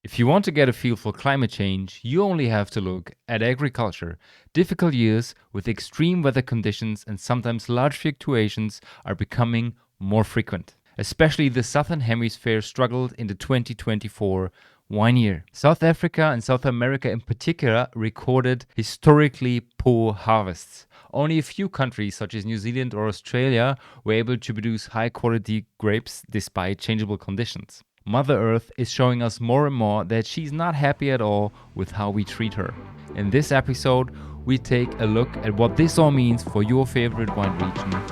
If you want to get a feel for climate change, you only have to look at agriculture. Difficult years with extreme weather conditions and sometimes large fluctuations are becoming more frequent. Especially the Southern Hemisphere struggled in the 2024 wine year. South Africa and South America in particular recorded historically poor harvests. Only a few countries such as New Zealand or Australia were able to produce high quality grapes despite changeable conditions. Mother Earth is showing us more and more that she's not happy at all with how we treat her. In this episode, we take a look at what this all means for your favorite wine region in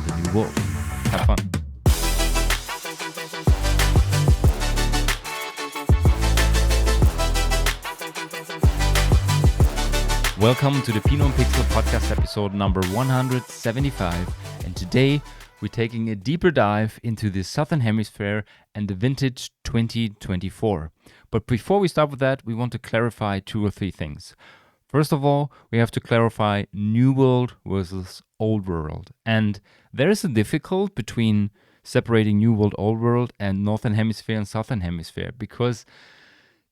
the New World. Have fun. Welcome to the Pinot Pixel podcast episode number 175, and today we're taking a deeper dive into the Southern Hemisphere and the vintage 2024. But before we start with that, we want to clarify two or three things. First of all, we have to clarify New World versus Old World. And there is a difficulty between separating New World, Old World and Northern Hemisphere and Southern Hemisphere, because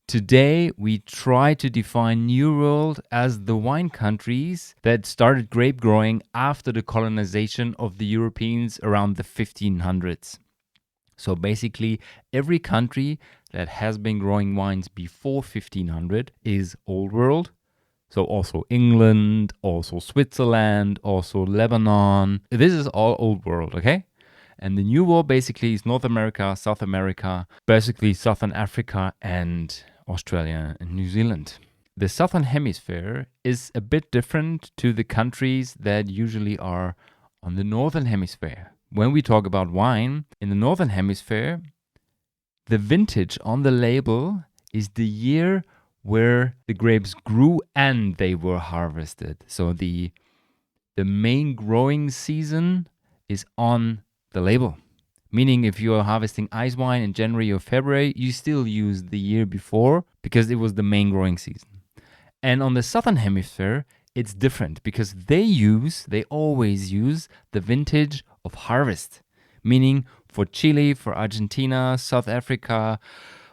today we try to define New World as the wine countries that started grape growing after the colonization of the Europeans around the 1500s. So basically every country that has been growing wines before 1500 is Old World. So also England, also Switzerland, also Lebanon. This is all Old World, okay? And the New World basically is North America, South America, basically Southern Africa and Australia and New Zealand. The Southern Hemisphere is a bit different to the countries that usually are on the Northern Hemisphere. When we talk about wine, in the Northern Hemisphere, the vintage on the label is the year where the grapes grew and they were harvested. So the main growing season is on the label. Meaning if you are harvesting ice wine in January or February, you still use the year before because it was the main growing season. And on the Southern Hemisphere, it's different because they always use the vintage of harvest. Meaning for Chile, for Argentina, South Africa,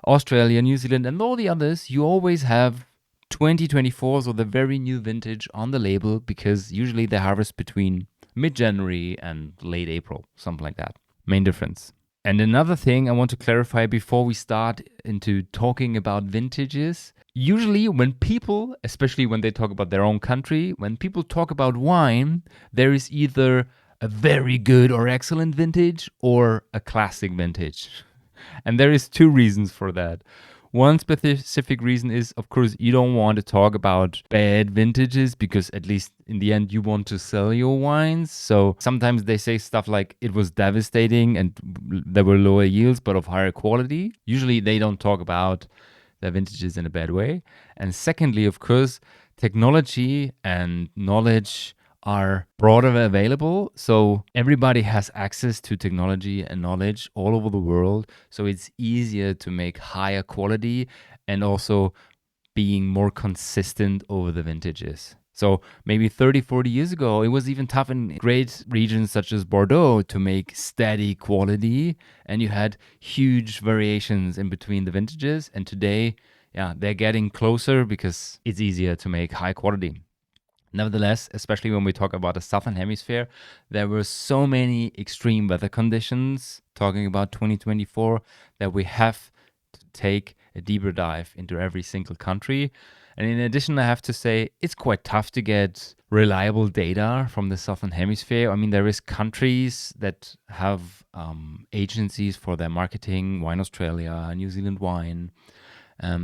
Australia, New Zealand, and all the others, you always have 2024, so the very new vintage on the label, because usually they harvest between mid-January and late April, something like that. Main difference. And another thing I want to clarify before we start into talking about vintages. Usually when people, especially when they talk about their own country, when people talk about wine, there is either a very good or excellent vintage or a classic vintage. And there is two reasons for that. One specific reason is, of course, you don't want to talk about bad vintages because at least in the end you want to sell your wines. So sometimes they say stuff like it was devastating and there were lower yields but of higher quality. Usually they don't talk about their vintages in a bad way. And secondly, of course, technology and knowledge are broader available. So everybody has access to technology and knowledge all over the world. So it's easier to make higher quality and also being more consistent over the vintages. So maybe 30, 40 years ago, it was even tough in great regions such as Bordeaux to make steady quality. And you had huge variations in between the vintages. And today, they're getting closer because it's easier to make high quality. Nevertheless, especially when we talk about the Southern Hemisphere, there were so many extreme weather conditions, talking about 2024, that we have to take a deeper dive into every single country. And in addition, I have to say, it's quite tough to get reliable data from the Southern Hemisphere. I mean, there is countries that have agencies for their marketing, Wine Australia, New Zealand Wine,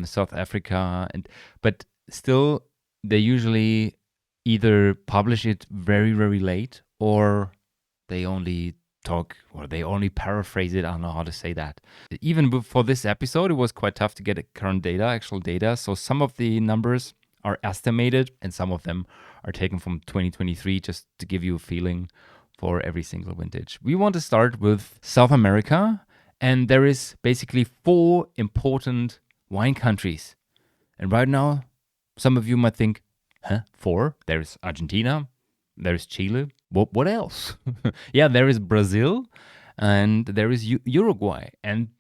South Africa, but still, they usually either publish it very, very late or they only talk or they only paraphrase it. I don't know how to say that. Even for this episode, it was quite tough to get current data, actual data. So some of the numbers are estimated and some of them are taken from 2023 just to give you a feeling for every single vintage. We want to start with South America, and there is basically 4 important wine countries. And right now, some of you might think, 4? There's Argentina, there's Chile. What else? Yeah, there is Brazil and there is Uruguay. And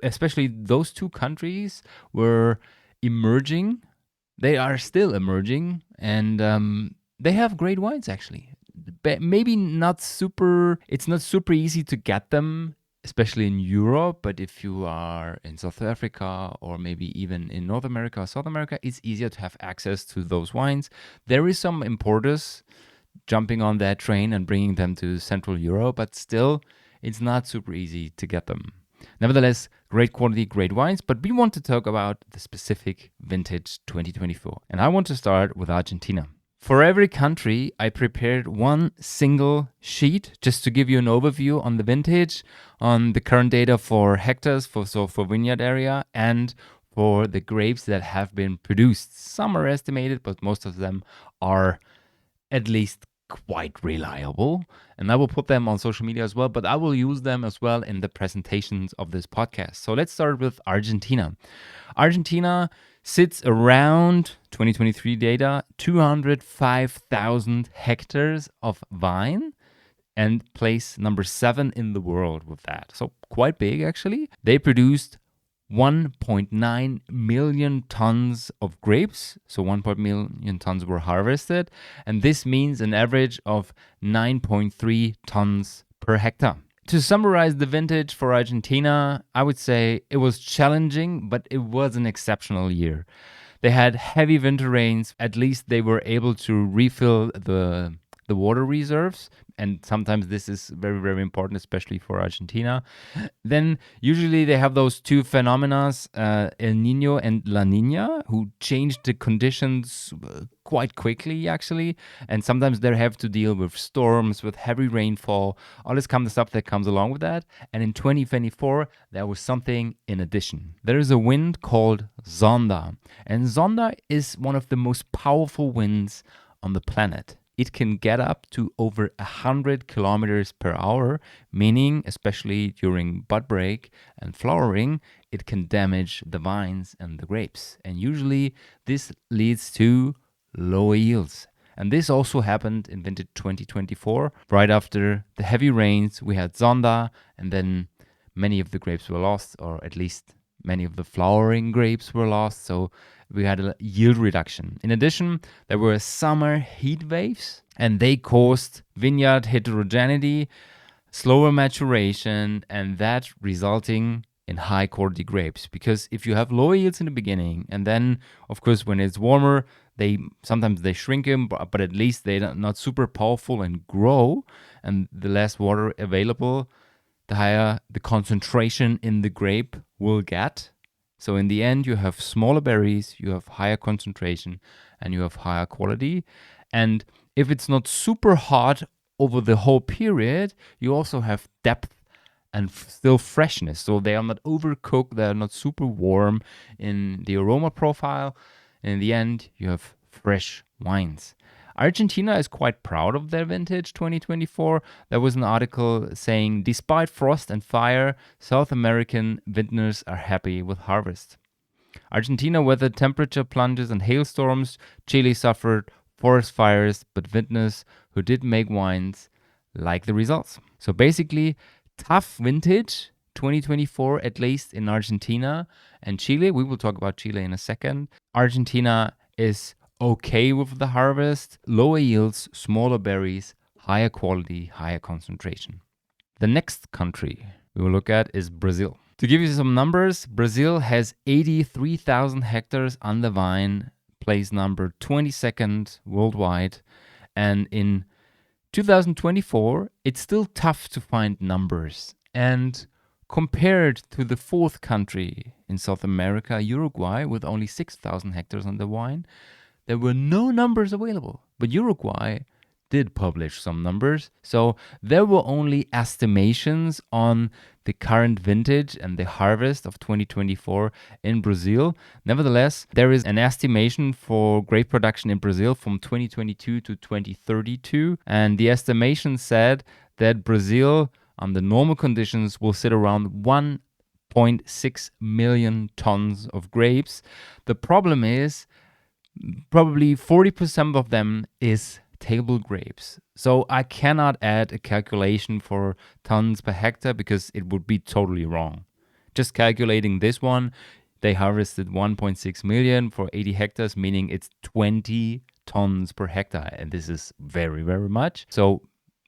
especially those two countries were emerging. They are still emerging, and they have great wines actually. But maybe not super. It's not super easy to get them, especially in Europe. But if you are in South Africa or maybe even in North America or South America, it's easier to have access to those wines. There is some importers jumping on that train and bringing them to Central Europe, but still, it's not super easy to get them. Nevertheless, great quality, great wines, but we want to talk about the specific vintage 2024. And I want to start with Argentina. For every country, I prepared one single sheet just to give you an overview on the vintage, on the current data for hectares, for vineyard area, and for the grapes that have been produced. Some are estimated, but most of them are at least quite reliable. And I will put them on social media as well, but I will use them as well in the presentations of this podcast. So let's start with Argentina. Argentina sits around 2023 data, 205,000 hectares of vine and place number 7 in the world with that. So quite big actually. They produced 1.9 million tons of grapes. So 1.1 million tons were harvested. And this means an average of 9.3 tons per hectare. To summarize the vintage for Argentina, I would say it was challenging, but it was an exceptional year. They had heavy winter rains. At least they were able to refill the water reserves. And sometimes this is very, very important, especially for Argentina. Then usually they have those two phenomena, El Nino and La Nina, who changed the conditions quite quickly, actually. And sometimes they have to deal with storms, with heavy rainfall, all this kind of stuff that comes along with that. And in 2024, there was something in addition. There is a wind called Zonda. And Zonda is one of the most powerful winds on the planet. It can get up to over 100 kilometers per hour, meaning, especially during bud break and flowering, it can damage the vines and the grapes. And usually this leads to low yields. And this also happened in vintage 2024. Right after the heavy rains, we had Zonda, and then many of the grapes were lost, or at least many of the flowering grapes were lost. So we had a yield reduction. In addition, there were summer heat waves, and they caused vineyard heterogeneity, slower maturation, and that resulting in high quality grapes. Because if you have low yields in the beginning, and then, of course, when it's warmer, sometimes they shrink them, but at least they're not super powerful and grow, and the less water available, the higher the concentration in the grape will get. So in the end, you have smaller berries, you have higher concentration, and you have higher quality. And if it's not super hot over the whole period, you also have depth and still freshness. So they are not overcooked, they are not super warm in the aroma profile. In the end, you have fresh wines. Argentina is quite proud of their vintage 2024. There was an article saying, despite frost and fire, South American vintners are happy with harvest. Argentina weathered temperature plunges and hailstorms. Chile suffered forest fires, but vintners who did make wines like the results. So basically, tough vintage 2024, at least in Argentina and Chile. We will talk about Chile in a second. Argentina is okay with the harvest, lower yields, smaller berries, higher quality, higher concentration. The next country we will look at is Brazil. To give you some numbers, Brazil has 83,000 hectares under vine, place number 22nd worldwide. And in 2024, it's still tough to find numbers. And compared to the fourth country in South America, Uruguay, with only 6,000 hectares under vine, there were no numbers available, but Uruguay did publish some numbers. So there were only estimations on the current vintage and the harvest of 2024 in Brazil. Nevertheless, there is an estimation for grape production in Brazil from 2022 to 2032. And the estimation said that Brazil, under normal conditions, will sit around 1.6 million tons of grapes. The problem is, probably 40% of them is table grapes. So I cannot add a calculation for tons per hectare because it would be totally wrong. Just calculating this one, they harvested 1.6 million for 80 hectares, meaning it's 20 tons per hectare. And this is very, very much. So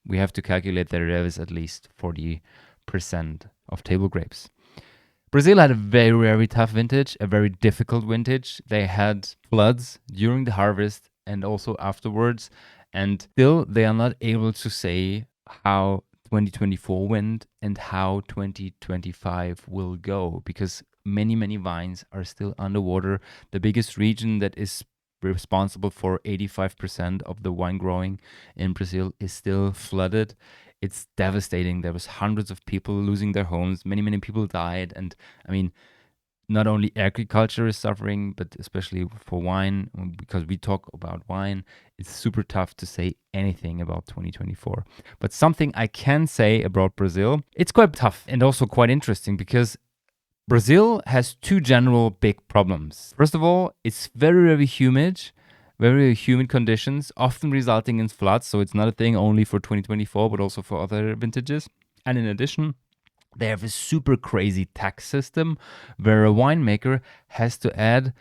we have to calculate that there is at least 40% of table grapes. Brazil had a very, very tough vintage, a very difficult vintage. They had floods during the harvest and also afterwards. And still, they are not able to say how 2024 went and how 2025 will go, because many, many vines are still underwater. The biggest region that is responsible for 85% of the wine growing in Brazil is still flooded. It's devastating. There was hundreds of people losing their homes. Many, many people died. And I mean, not only agriculture is suffering, but especially for wine, because we talk about wine, it's super tough to say anything about 2024. But something I can say about Brazil, it's quite tough and also quite interesting, because Brazil has two general big problems. First of all, it's very, very humid, very humid conditions, often resulting in floods. So it's not a thing only for 2024, but also for other vintages. And in addition, they have a super crazy tax system where a winemaker has to add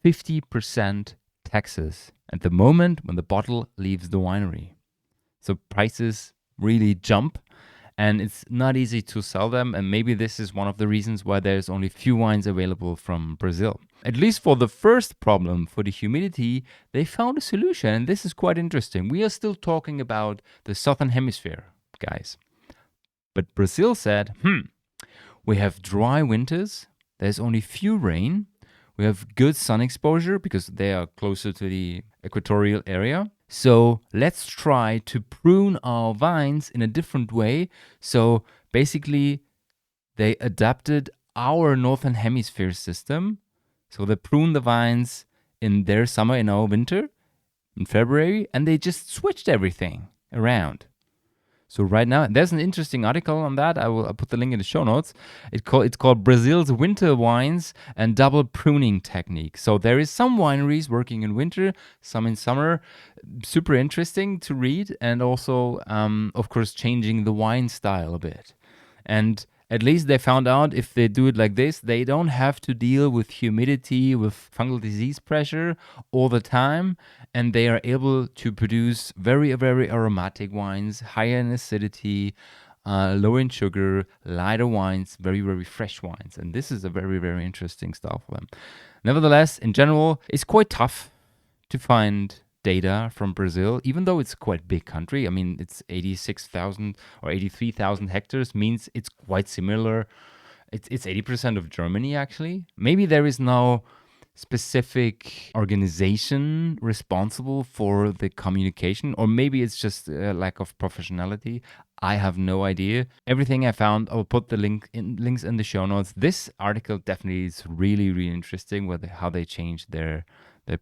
50% taxes at the moment when the bottle leaves the winery. So prices really jump, and it's not easy to sell them. And maybe this is one of the reasons why there's only few wines available from Brazil. At least for the first problem, for the humidity, they found a solution. And this is quite interesting. We are still talking about the Southern Hemisphere, guys. But Brazil said, we have dry winters, there's only few rain, we have good sun exposure because they are closer to the equatorial area. So let's try to prune our vines in a different way. So basically, they adapted our Northern Hemisphere system. So they prune the vines in their summer, in our winter, in February, and they just switched everything around. So right now, there's an interesting article on that. I'll put the link in the show notes. It's called Brazil's Winter Wines and Double Pruning Technique. So there is some wineries working in winter, some in summer. Super interesting to read, and also, of course, changing the wine style a bit. And at least they found out if they do it like this, they don't have to deal with humidity, with fungal disease pressure all the time. And they are able to produce very, very aromatic wines, higher in acidity, low in sugar, lighter wines, very, very fresh wines. And this is a very, very interesting style for them. Nevertheless, in general, it's quite tough to find data from Brazil, even though it's a quite big country. I mean, it's 86,000 or 83,000 hectares, means it's quite similar. It's 80% of Germany, actually. Maybe there is no specific organization responsible for the communication, or maybe it's just a lack of professionality. I have no idea. Everything I found, I'll put the links in the show notes. This article definitely is really, really interesting with how they changed their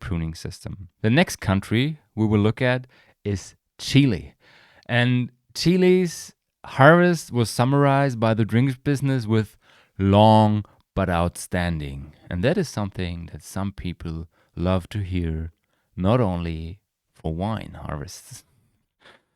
pruning system. The next country we will look at is Chile. And Chile's harvest was summarized by the drinks business with long but outstanding. And that is something that some people love to hear, not only for wine harvests.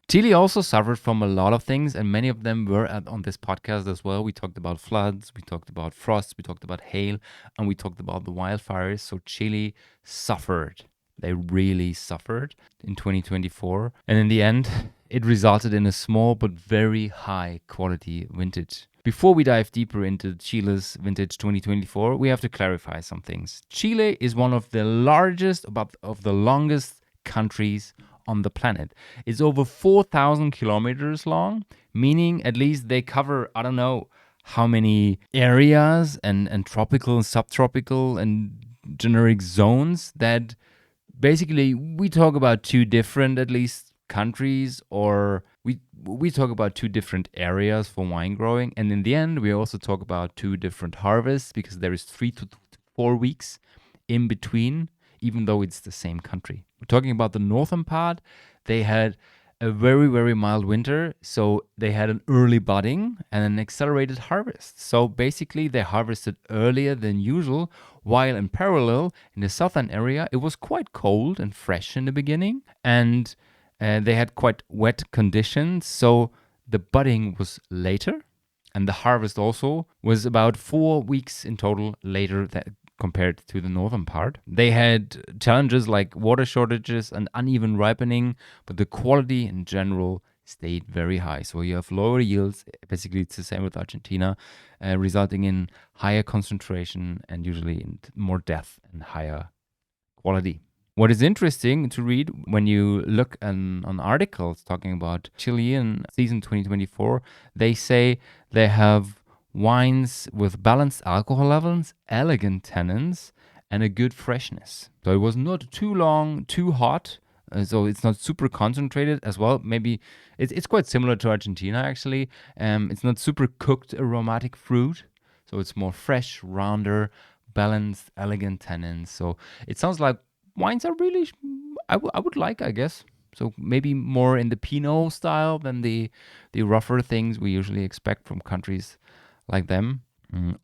Chile also suffered from a lot of things, and many of them were on this podcast as well. We talked about floods, we talked about frost, we talked about hail, and we talked about the wildfires. So Chile suffered. They really suffered in 2024. And in the end, it resulted in a small but very high quality vintage. Before we dive deeper into Chile's vintage 2024, we have to clarify some things. Chile is one of the largest, of the longest countries on the planet. It's over 4,000 kilometers long, meaning at least they cover, I don't know how many areas and tropical and subtropical and generic zones, that basically we talk about two different, at least, countries, or we talk about two different areas for wine growing. And in the end, we also talk about two different harvests, because there is 3 to 4 weeks in between, even though it's the same country. We're talking about the northern part. They had a very, very mild winter, so they had an early budding and an accelerated harvest. So basically, they harvested earlier than usual, while in parallel, in the southern area, it was quite cold and fresh in the beginning, and they had quite wet conditions, so the budding was later. And the harvest also was about 4 weeks in total later compared to the northern part. They had challenges like water shortages and uneven ripening, but the quality in general stayed very high. So you have lower yields. Basically, it's the same with Argentina, resulting in higher concentration and usually in more depth and higher quality. What is interesting to read when you look on articles talking about Chilean season 2024, they say they have wines with balanced alcohol levels, elegant tannins, and a good freshness. So it was not too long, too hot. So it's not super concentrated as well. Maybe it's quite similar to Argentina actually. It's not super cooked aromatic fruit. So it's more fresh, rounder, balanced, elegant tannins. So it sounds like wines are really, I would like, I guess. So maybe more in the Pinot style than the rougher things we usually expect from countries like them.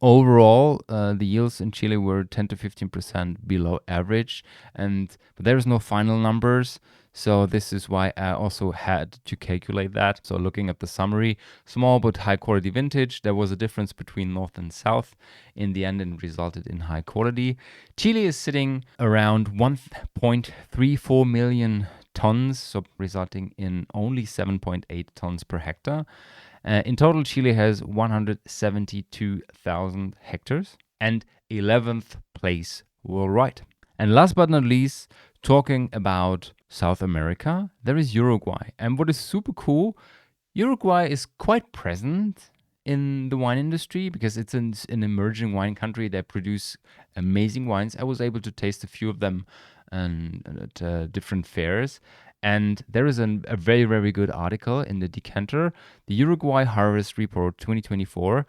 Overall, the yields in Chile were 10 to 15% below average, but there is no final numbers. So this is why I also had to calculate that. So looking at the summary, small but high quality vintage, there was a difference between north and south. In the end, it resulted in high quality. Chile is sitting around 1.34 million tons, so resulting in only 7.8 tons per hectare. In total, Chile has 172,000 hectares and 11th place worldwide. And last but not least, talking about South America, there is Uruguay. And what is super cool, Uruguay is quite present in the wine industry because it's an emerging wine country that produce amazing wines. I was able to taste a few of them at different fairs. And there is a very, very good article in the Decanter, the Uruguay Harvest Report 2024.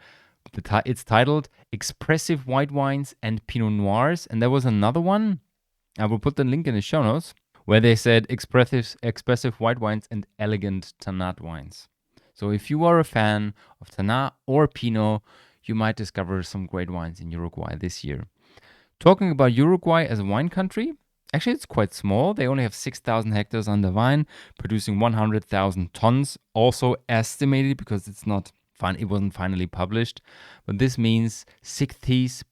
It's titled Expressive White Wines and Pinot Noirs. And there was another one, I will put the link in the show notes, where they said expressive white wines and elegant Tannat wines. So if you are a fan of Tannat or Pinot, you might discover some great wines in Uruguay this year. Talking about Uruguay as a wine country, actually, it's quite small. They only have 6,000 hectares under vine, producing 100,000 tons. Also estimated because it wasn't finally published. But this means 60th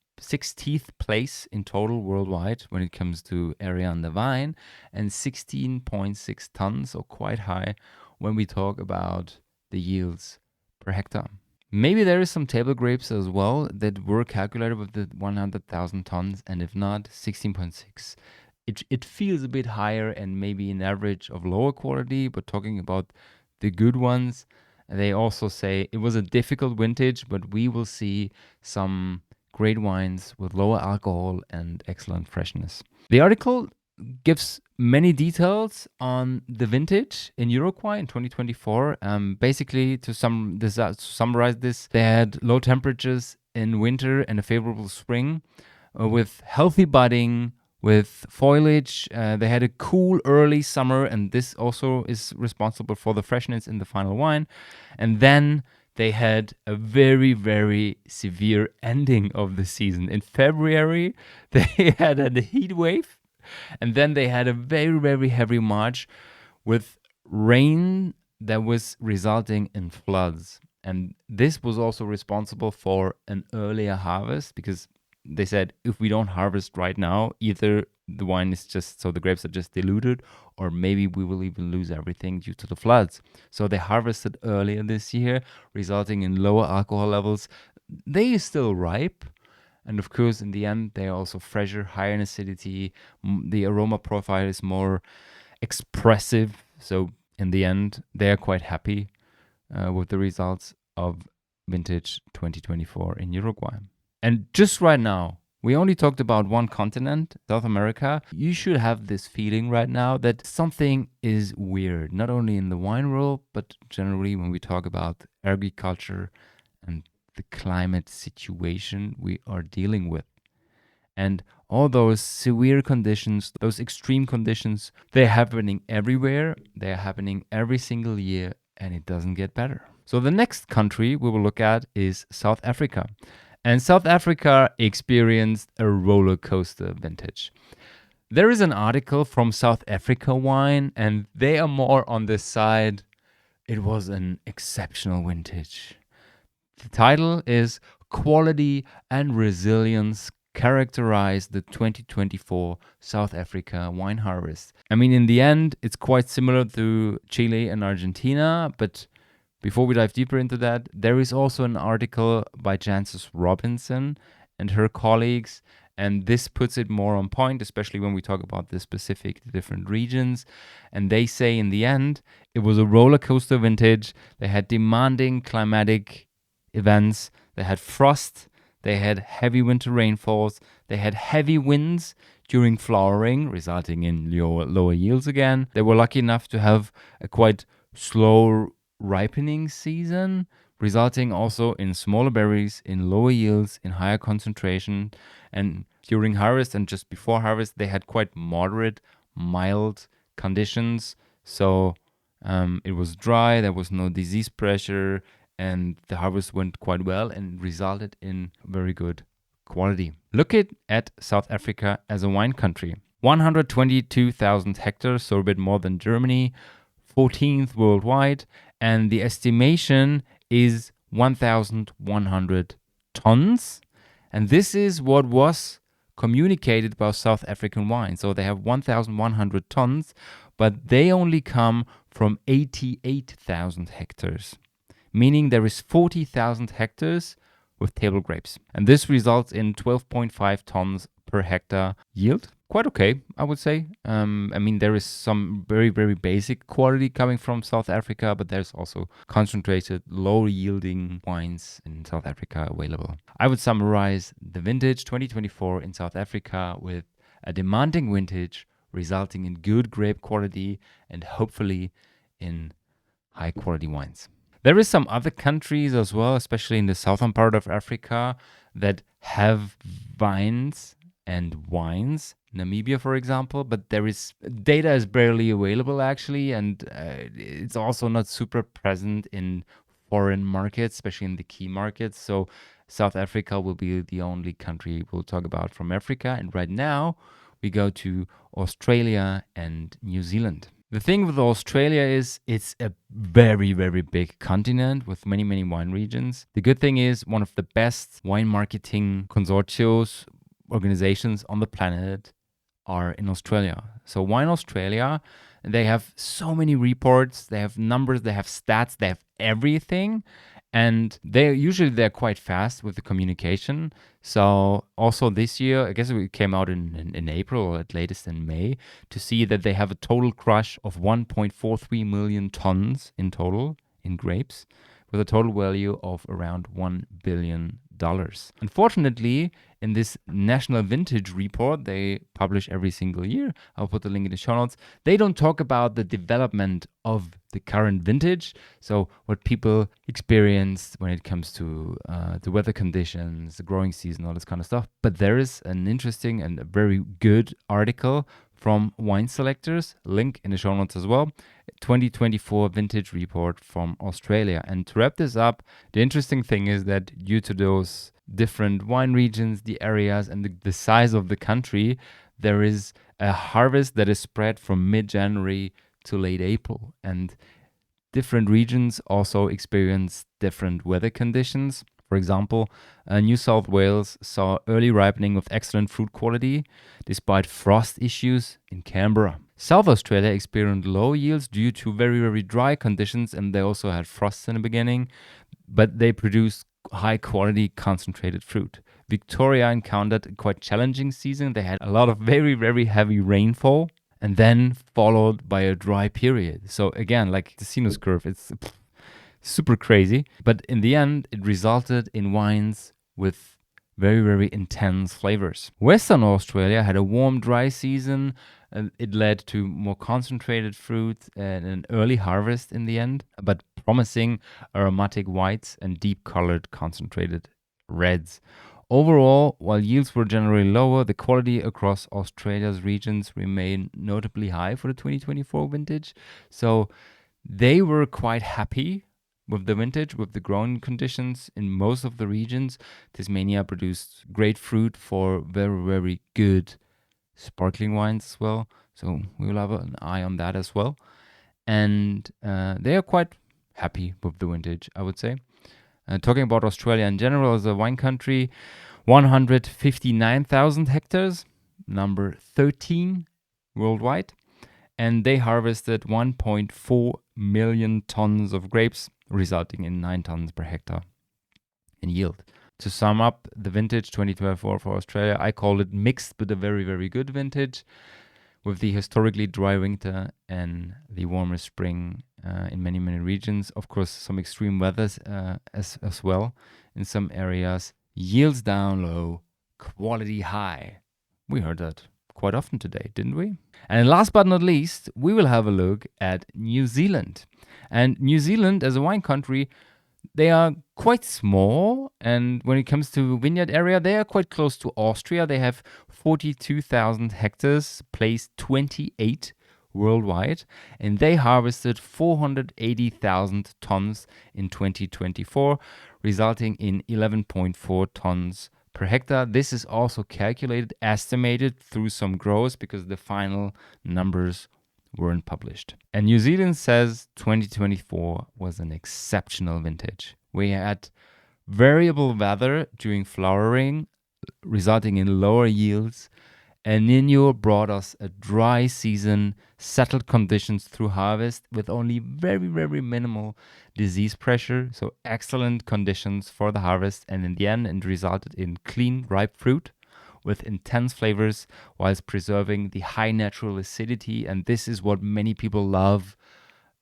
place in total worldwide when it comes to area under vine, and 16.6 tons, so quite high when we talk about the yields per hectare. Maybe there is some table grapes as well that were calculated with the 100,000 tons, and if not, 16.6. It feels a bit higher and maybe an average of lower quality, but talking about the good ones, they also say it was a difficult vintage, but we will see some great wines with lower alcohol and excellent freshness. The article gives many details on the vintage in Uruguay in 2024. Basically, to summarize this, they had low temperatures in winter and a favorable spring with healthy budding, with foliage. They had a cool early summer, and this also is responsible for the freshness in the final wine. And then they had a very, very severe ending of the season. In February, they had a heat wave, and then they had a very, very heavy March with rain that was resulting in floods. And this was also responsible for an earlier harvest because they said if we don't harvest right now, either the wine is the grapes are just diluted, or maybe we will even lose everything due to the floods. So they harvested earlier this year, resulting in lower alcohol levels. They are still ripe. And of course, in the end, they are also fresher, higher in acidity. The aroma profile is more expressive. So in the end, they are quite happy with the results of vintage 2024 in Uruguay. And just right now, we only talked about one continent, South America. You should have this feeling right now that something is weird, not only in the wine world, but generally when we talk about agriculture and the climate situation we are dealing with. And all those severe conditions, those extreme conditions, they're happening everywhere. They're happening every single year, and it doesn't get better. So the next country we will look at is South Africa. And South Africa experienced a roller coaster vintage. There is an article from South Africa Wine, and they are more on the side, it was an exceptional vintage. The title is Quality and Resilience Characterize the 2024 South Africa Wine Harvest. I mean, in the end, it's quite similar to Chile and Argentina, but before we dive deeper into that, there is also an article by Jancis Robinson and her colleagues, and this puts it more on point, especially when we talk about the specific different regions. And they say in the end, it was a roller coaster vintage. They had demanding climatic events, they had frost, they had heavy winter rainfalls, they had heavy winds during flowering, resulting in lower yields again. They were lucky enough to have a quite slow ripening season, resulting also in smaller berries, in lower yields, in higher concentration. And during harvest and just before harvest, they had quite moderate, mild conditions. So it was dry, there was no disease pressure, and the harvest went quite well and resulted in very good quality. Look at South Africa as a wine country. 122,000 hectares, so a bit more than Germany, 14th worldwide, and the estimation is 1,100 tons. And this is what was communicated about South African wine. So they have 1,100 tons, but they only come from 88,000 hectares, meaning there is 40,000 hectares with table grapes. And this results in 12.5 tons per hectare yield. Quite okay, I would say. I mean, there is some very, very basic quality coming from South Africa, but there's also concentrated, low-yielding wines in South Africa available. I would summarize the vintage 2024 in South Africa with a demanding vintage, resulting in good grape quality and hopefully in high-quality wines. There is some other countries as well, especially in the southern part of Africa, that have vines and wines. Namibia, for example, but data is barely available actually, and it's also not super present in foreign markets, especially in the key markets. So South Africa will be the only country we'll talk about from Africa. And right now we go to Australia and New Zealand. The thing with Australia is it's a very, very big continent with many, many wine regions. The good thing is one of the best wine marketing consortiums, organizations on the planet are in Australia. So Wine Australia, they have so many reports, they have numbers, they have stats, they have everything. And they're quite fast with the communication. So also this year, I guess it came out in April or at latest in May, to see that they have a total crush of 1.43 million tons in total in grapes, with a total value of around $1 billion. Unfortunately, in this National Vintage Report they publish every single year, I'll put the link in the show notes, they don't talk about the development of the current vintage, so what people experienced when it comes to the weather conditions, the growing season, all this kind of stuff. But there is an interesting and a very good article from Wine Selectors, link in the show notes as well, 2024 Vintage Report from Australia. And to wrap this up, the interesting thing is that due to those different wine regions, the areas, and the size of the country, there is a harvest that is spread from mid-January to late April. And different regions also experience different weather conditions. For example, New South Wales saw early ripening with excellent fruit quality despite frost issues in Canberra. South Australia experienced low yields due to very, very dry conditions, and they also had frosts in the beginning, but they produced high quality concentrated fruit. Victoria encountered a quite challenging season. They had a lot of very, very heavy rainfall and then followed by a dry period. So again, like the sinus curve, it's super crazy. But in the end, it resulted in wines with very, very intense flavors. Western Australia had a warm, dry season, and it led to more concentrated fruit and an early harvest in the end, but promising aromatic whites and deep-colored concentrated reds. Overall, while yields were generally lower, the quality across Australia's regions remained notably high for the 2024 vintage. So they were quite happy with the vintage, with the growing conditions in most of the regions. Tasmania produced great fruit for very, very good sparkling wines as well. So we will have an eye on that as well. And they are quite happy with the vintage, I would say. Talking about Australia in general as a wine country, 159,000 hectares, number 13 worldwide. And they harvested 1.4 million tons of grapes, resulting in 9 tons per hectare in yield. To sum up the vintage 2024 for Australia, I call it mixed but a very, very good vintage, with the historically dry winter and the warmer spring in many, many regions. Of course, some extreme weathers as well in some areas. Yields down low, quality high. We heard that quite often today, didn't we? And last but not least, we will have a look at New Zealand. And New Zealand, as a wine country, they are quite small, and when it comes to vineyard area, they are quite close to Austria. They have 42,000 hectares, placed 28 worldwide, and they harvested 480,000 tons in 2024, resulting in 11.4 tons per hectare. This is also calculated, estimated through some growers, because the final numbers weren't published. And New Zealand says 2024 was an exceptional vintage. We had variable weather during flowering, resulting in lower yields. El Nino brought us a dry season, settled conditions through harvest with only very, very minimal disease pressure. So excellent conditions for the harvest. And in the end, it resulted in clean, ripe fruit with intense flavors whilst preserving the high natural acidity. And this is what many people love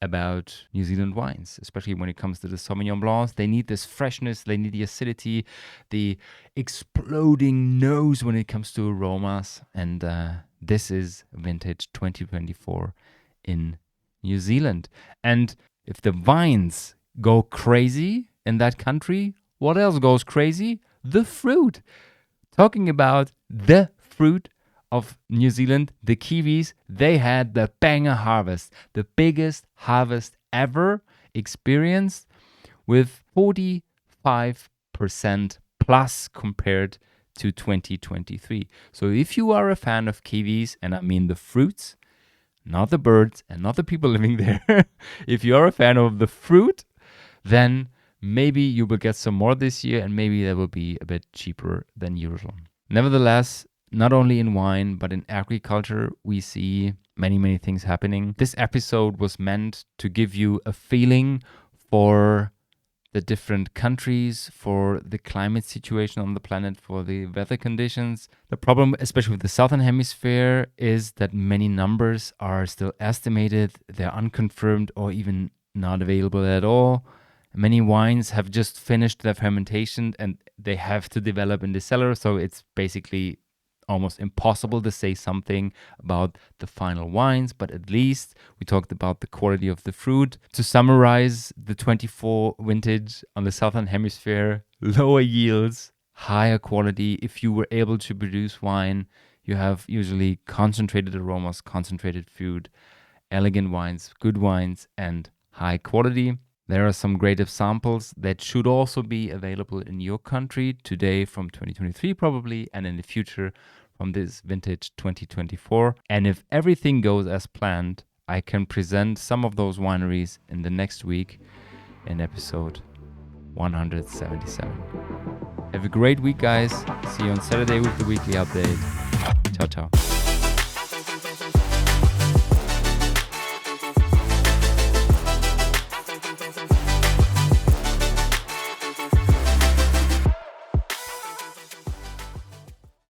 about New Zealand wines, especially when it comes to the Sauvignon Blancs. They need this freshness, they need the acidity, the exploding nose when it comes to aromas. And this is vintage 2024 in New Zealand. And if the vines go crazy in that country, what else goes crazy? The fruit. Talking about the fruit of New Zealand, the kiwis, they had the banger harvest, the biggest harvest ever experienced, with 45% plus compared to 2023. So if you are a fan of kiwis, and I mean the fruits, not the birds and not the people living there, if you are a fan of the fruit, then maybe you will get some more this year, and maybe they will be a bit cheaper than usual. Nevertheless, not only in wine, but in agriculture, we see many, many things happening. This episode was meant to give you a feeling for the different countries, for the climate situation on the planet, for the weather conditions. The problem, especially with the Southern Hemisphere, is that many numbers are still estimated. They're unconfirmed or even not available at all. Many wines have just finished their fermentation and they have to develop in the cellar. So it's basically almost impossible to say something about the final wines, but at least we talked about the quality of the fruit. To summarize, the 24 vintage on the Southern Hemisphere, lower yields, higher quality. If you were able to produce wine, you have usually concentrated aromas, concentrated food, elegant wines, good wines, and high quality. There are some great examples that should also be available in your country today from 2023 probably, and in the future from this vintage 2024. And if everything goes as planned, I can present some of those wineries in the next week in episode 177. Have a great week, guys. See you on Saturday with the weekly update. Ciao, ciao.